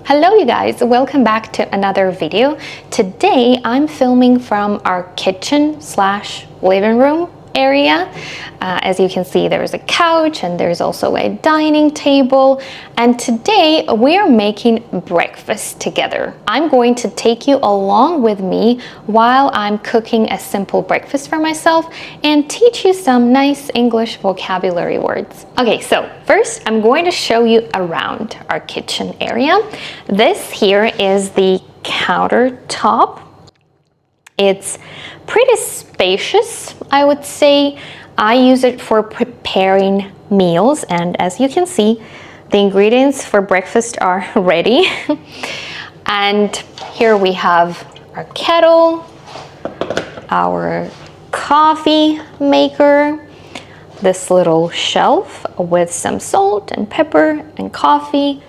Hello you guys, welcome back to another video. Today I'm filming from our kitchen slash living room area. As you can see, there's a couch and there's also a dining table, and today we are making breakfast together. I'm going to take you along with me while I'm cooking a simple breakfast for myself and teach you some nice English vocabulary words. Okay, so first I'm going to show you around our kitchen area. This here is the countertop. It's pretty spacious, I would say. I use it for preparing meals, and as you can see, the ingredients for breakfast are ready. And here we have our kettle, our coffee maker, this little shelf with some salt and pepper and coffee,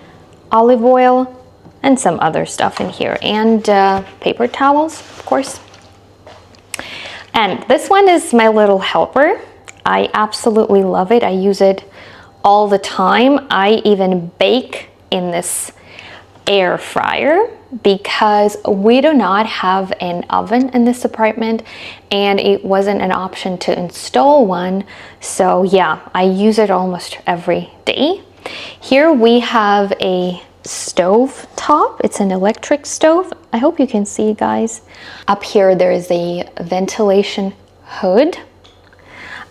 olive oil, and some other stuff in here, and paper towels, of course. And this one is my little helper. I absolutely love it. I use it all the time. I even bake in this air fryer because we do not have an oven in this apartment and it wasn't an option to install one. So yeah, I use it almost every day. Here we have a stove top. It's an electric stove. I hope you can see, guys. Up here there is a ventilation hood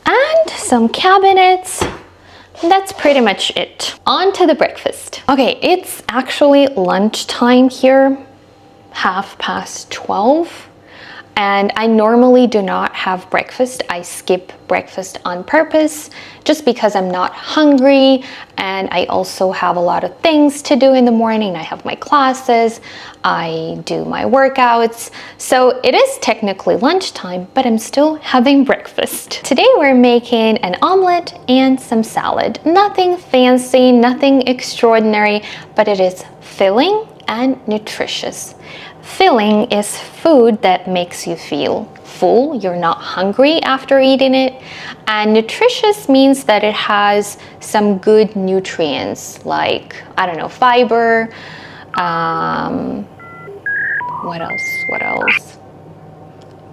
and some cabinets. That's pretty much it. On to the breakfast. Okay, it's actually lunchtime here, 12:30. And I normally do not have breakfast. I skip breakfast on purpose just because I'm not hungry, and I also have a lot of things to do in the morning. I have my classes, I do my workouts. So it is technically lunchtime, but I'm still having breakfast. Today we're making an omelette and some salad. Nothing fancy, nothing extraordinary, but it is filling and nutritious. Filling is food that makes you feel full, you're not hungry after eating it. And nutritious means that it has some good nutrients like, I don't know, fiber, what else?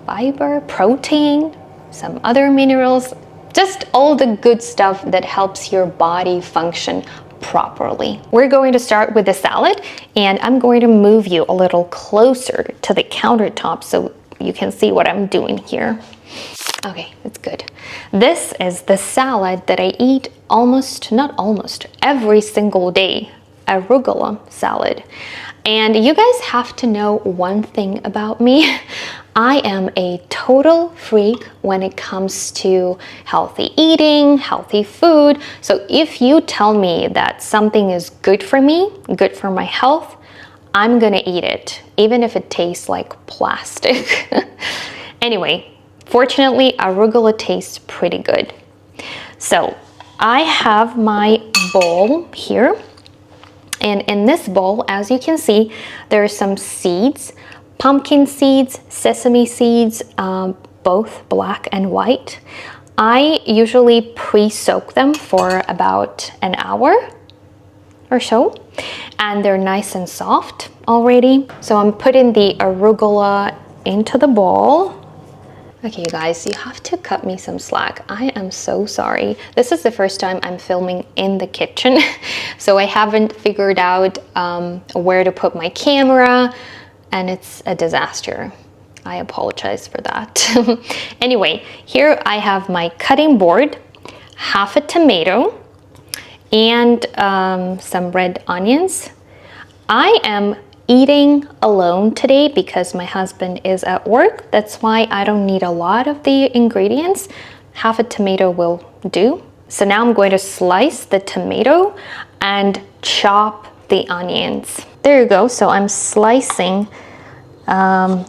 Fiber, protein, some other minerals, just all the good stuff that helps your body function properly. We're going to start with the salad, and I'm going to move you a little closer to the countertop so you can see what I'm doing here. Okay, it's good. This is the salad that I eat every single day, arugula salad. And you guys have to know one thing about me. I am a total freak when it comes to healthy eating, healthy food. So if you tell me that something is good for me, good for my health, I'm gonna eat it, even if it tastes like plastic. Anyway, fortunately, arugula tastes pretty good. So I have my bowl here. And in this bowl, as you can see, there are some seeds, pumpkin seeds, sesame seeds, both black and white. I usually pre-soak them for about an hour or so, and they're nice and soft already. So I'm putting the arugula into the bowl. Okay, you guys, you have to cut me some slack. I am so sorry. This is the first time I'm filming in the kitchen, so I haven't figured out where to put my camera, and it's a disaster. I apologize for that. Anyway, here I have my cutting board, half a tomato, and some red onions. I am eating alone today because my husband is at work. That's why I don't need a lot of the ingredients. Half a tomato will do. So now I'm going to slice the tomato and chop the onions. There you go. So I'm slicing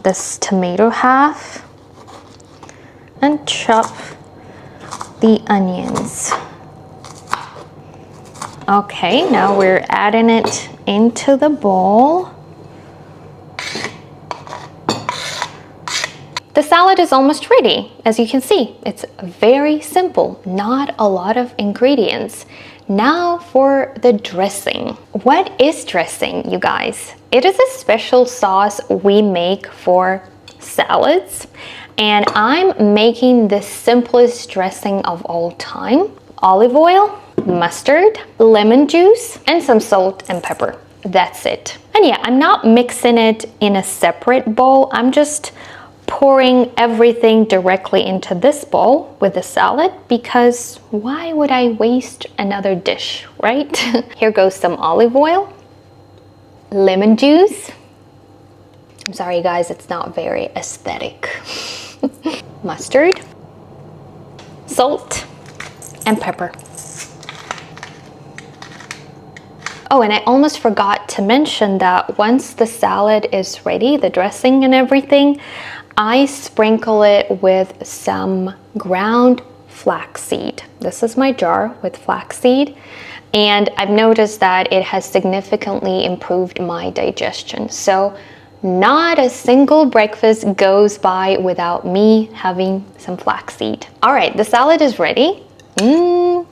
this tomato half and chop the onions. Okay, now we're adding it into the bowl. The salad is almost ready. As you can see, it's very simple, not a lot of ingredients. Now for the dressing. What is dressing, you guys? It is a special sauce we make for salads, and I'm making the simplest dressing of all time. Olive oil, mustard, lemon juice, and some salt and pepper. That's it. And yeah, I'm not mixing it in a separate bowl. I'm just pouring everything directly into this bowl with the salad, because why would I waste another dish, right? Here goes some olive oil, lemon juice. I'm sorry guys, it's not very aesthetic. Mustard, salt, and pepper. Oh, and I almost forgot to mention that once the salad is ready, the dressing and everything, I sprinkle it with some ground flaxseed. This is my jar with flaxseed, and I've noticed that it has significantly improved my digestion. So not a single breakfast goes by without me having some flaxseed. All right, the salad is ready.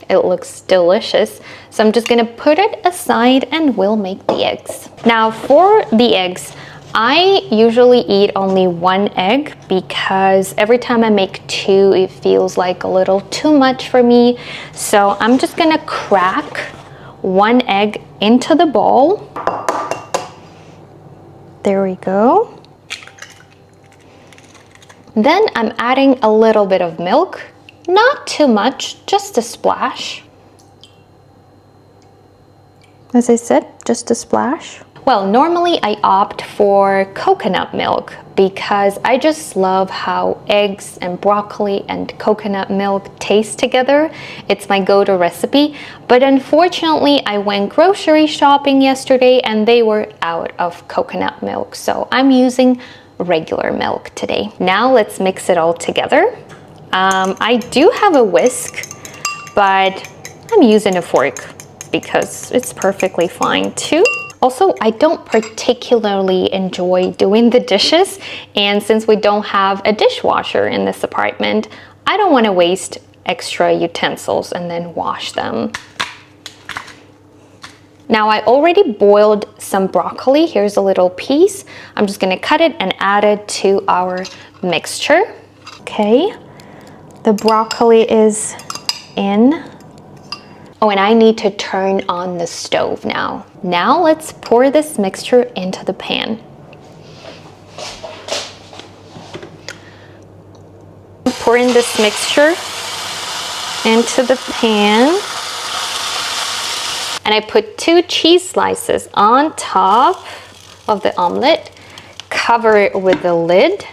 It looks delicious. So I'm just gonna put it aside and we'll make the eggs. Now for the eggs, I usually eat only one egg because every time I make two, it feels like a little too much for me. So I'm just gonna crack one egg into the bowl. There we go. Then I'm adding a little bit of milk. Not too much, just a splash. As I said, just a splash. Well, normally I opt for coconut milk because I just love how eggs and broccoli and coconut milk taste together. It's my go-to recipe, but unfortunately I went grocery shopping yesterday and they were out of coconut milk, so I'm using regular milk today. Now let's mix it all together. I do have a whisk, but I'm using a fork because it's perfectly fine too. Also, I don't particularly enjoy doing the dishes, and since we don't have a dishwasher in this apartment, I don't want to waste extra utensils and then wash them. Now I already boiled some broccoli. Here's a little piece. I'm just gonna cut it and add it to our mixture. Okay, the broccoli is in. Oh, and I need to turn on the stove now. Now let's pour this mixture into the pan. Pouring this mixture into the pan. And I put 2 cheese slices on top of the omelette, cover it with the lid,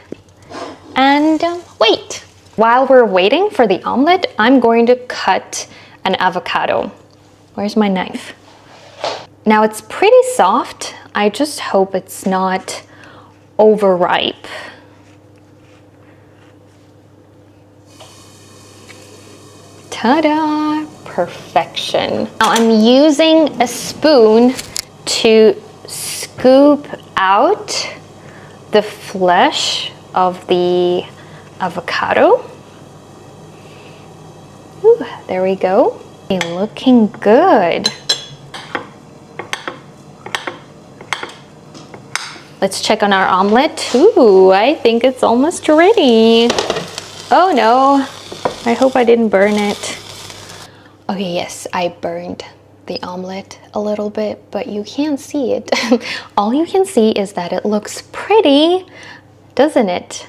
and wait. While we're waiting for the omelette, I'm going to cut an avocado. Where's my knife? Now it's pretty soft. I just hope it's not overripe. Ta-da! Perfection. Now I'm using a spoon to scoop out the flesh of the avocado. Ooh, there we go. Looking good. Let's check on our omelet. Ooh, I think it's almost ready. Oh no, I hope I didn't burn it. Okay, yes, I burned the omelet a little bit, but you can't see it. All you can see is that it looks pretty, doesn't it?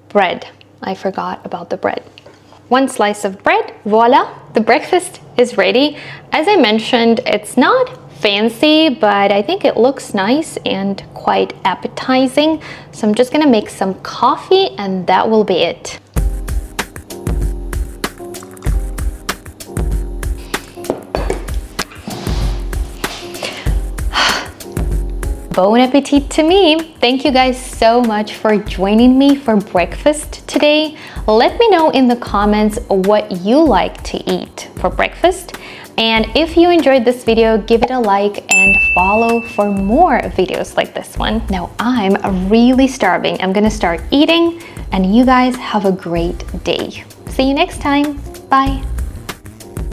Bread. I forgot about the bread. 1 slice of bread, voila, the breakfast is ready. As I mentioned, it's not fancy, but I think it looks nice and quite appetizing. So I'm just gonna make some coffee and that will be it. Bon appetit to me! Thank you guys so much for joining me for breakfast today. Let me know in the comments what you like to eat for breakfast. And if you enjoyed this video, give it a like and follow for more videos like this one. Now I'm really starving. I'm gonna start eating and you guys have a great day. See you next time. Bye.